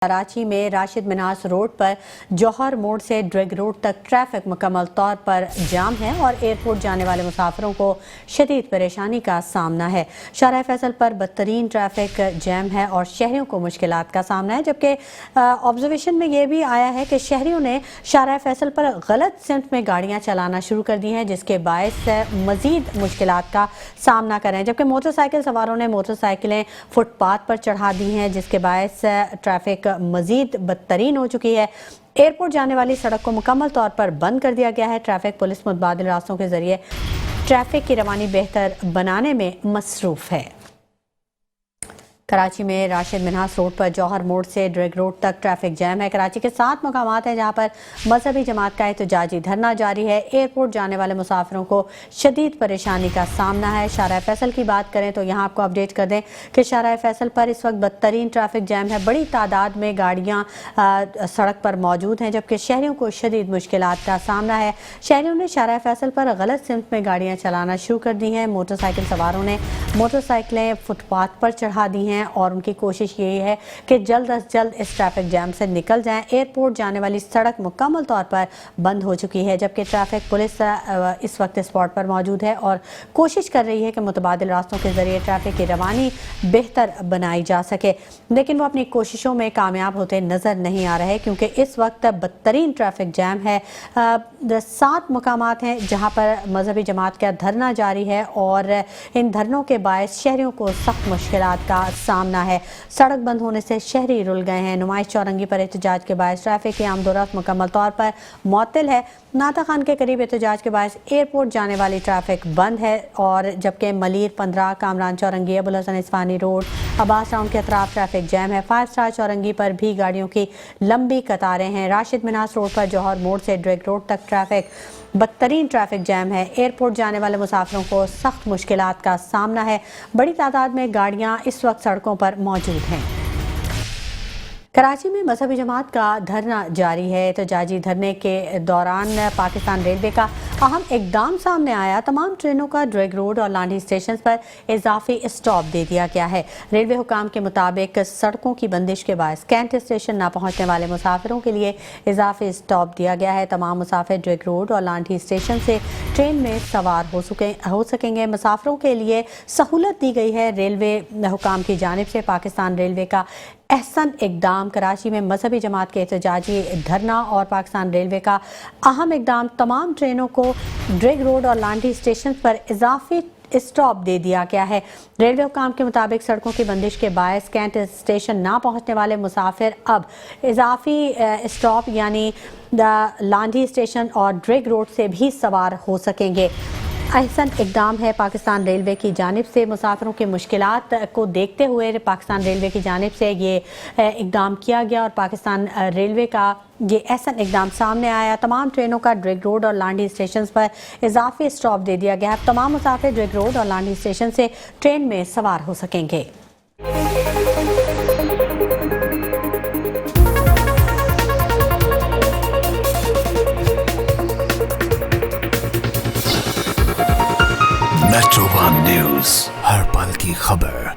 कराची में राशिद मिन्हास रोड पर जौहर मोड़ से ड्रग रोड तक ट्रैफिक मुकम्मल तौर पर जाम है और एयरपोर्ट जाने वाले मुसाफिरों को शदीद परेशानी का सामना है। शाहराह फैसल पर बदतरीन ट्रैफिक जैम है और शहरियों को मुश्किलात का सामना है, जबकि ऑब्जर्वेशन में ये भी आया है कि शहरियों ने शाहराह फैसल पर गलत सिमत में गाड़ियाँ चलाना शुरू कर दी हैं, जिसके बायस मज़ीद मुश्किलात का सामना कर रहे हैं। जबकि मोटरसाइकिल सवारों ने मोटरसाइकिलें फुटपाथ पर चढ़ा दी हैं, जिसके बायस ट्रैफिक मजीद बदतरीन हो चुकी है। एयरपोर्ट जाने वाली सड़क को मुकम्मल तौर पर बंद कर दिया गया है। ट्रैफिक पुलिस मुतबादिल रास्तों के जरिए ट्रैफिक की रवानी बेहतर बनाने में मसरूफ है। कराची में राशिद मिन्हास रोड पर जौहर मोड़ से ड्रग रोड तक ट्रैफिक जैम है। कराची के 7 मकामात हैं जहां पर मजहबी जमात का एहतजाजी धरना जारी है। एयरपोर्ट जाने वाले मुसाफिरों को शदीद परेशानी का सामना है। शाहराह फैसल की बात करें तो यहाँ आपको अपडेट कर दें कि शाहराह फैसल पर इस वक्त बदतरीन ट्रैफिक जैम है। बड़ी तादाद में गाड़ियाँ सड़क पर मौजूद हैं, जबकि शहरियों को शदीद मुश्किलात का सामना है। शहरियों ने शाहराह फैसल पर गलत सिमत में गाड़ियाँ चलाना शुरू कर दी हैं। मोटरसाइकिल सवारों ने मोटरसाइकिलें फुटपाथ पर चढ़ा दी हैं और उनकी कोशिश यही है कि जल्द अज जल्द इस ट्रैफिक जैम से निकल जाएं। एयरपोर्ट जाने वाली सड़क मुकम्मल तौर पर बंद हो चुकी है, जबकि ट्रैफिक पुलिस इस वक्त स्पॉट पर मौजूद है और कोशिश कर रही है कि मुतबादिल रास्तों के जरिए ट्रैफिक की रवानी बेहतर बनाई जा सके, लेकिन वो अपनी कोशिशों में कामयाब होते नज़र नहीं आ रहे, क्योंकि इस वक्त बदतरीन ट्रैफिक जैम है। 7 मकामात हैं जहाँ पर मजहबी जमात का धरना जारी है और इन धरनों के बायस शहरियों को सख्त मुश्किलात का सामना है। सड़क बंद होने से शहरी रुल गए हैं। नुमाइश चौरंगी पर एहतजाज के बायस ट्रैफिक की आमदोरफ्त मुकम्मल तौर पर मुअत्तल है। नाता खान के करीब एहतजाज के बायस एयरपोर्ट जाने वाली ट्रैफिक बंद है, और जबकि मलीर 15, कामरान चौरंगी, अबुल हसन इस्फानी रोड, अब्बास टाउन के अतराफ ट्रैफिक जैम है। 5 स्टार चौरंगी पर भी गाड़ियों की लंबी कतारें हैं। राशिद मिन्हास रोड पर जौहर मोड़ से ड्रग रोड तक ट्रैफिक बदतरीन ट्रैफिक जैम है। एयरपोर्ट जाने वाले मुसाफिरों को सख्त मुश्किलात का सामना है। बड़ी तादाद में गाड़ियां इस वक्त सड़कों पर मौजूद हैं। कराची में मजहबी जमात का धरना जारी है। एहतजाजी धरने के दौरान पाकिस्तान रेलवे का अहम इकदाम सामने आया। तमाम ट्रेनों का ड्रग रोड और लांडी स्टेशन पर इजाफी स्टॉप दे दिया गया है। रेलवे हुकाम के मुताबिक सड़कों की बंदिश के बायस कैंट स्टेशन न पहुंचने वाले मुसाफिरों के लिए इजाफी स्टॉप दिया गया है। तमाम मुसाफिर ड्रग रोड और लांडी स्टेशन से ट्रेन में सवार हो सकेंगे। मुसाफिरों के लिए सहूलत दी गई है। रेलवे हुकाम की जानिब से पाकिस्तान रेलवे का अहसन इकदाम कराची में मजहबी जमात के एहतजाजी धरना और पाकिस्तान रेलवे का अहम इकदाम तमाम ट्रेनों को ड्रग रोड और लांडी स्टेशन पर इजाफी स्टॉप दे दिया गया है। रेलवे हुकाम के मुताबिक सड़कों की बंदिश के बायस कैंट स्टेशन ना पहुंचने वाले मुसाफिर अब इजाफी स्टॉप यानी लांडी स्टेशन और ड्रग रोड से भी सवार हो सकेंगे। अहसन इकदाम है पाकिस्तान रेलवे की जानिब से। मुसाफिरों की मुश्किलात को देखते हुए पाकिस्तान रेलवे की जानिब से ये इकदाम किया गया और पाकिस्तान रेलवे का ये अहसन इकदाम सामने आया। तमाम ट्रेनों का ड्रग रोड और लांडी स्टेशन पर इजाफी स्टॉप दे दिया गया है। तमाम मुसाफिर ड्रग रोड और लांडी स्टेशन से ट्रेन में सवार हो सकेंगे। मेट्रो वन न्यूज़, हर पल की खबर।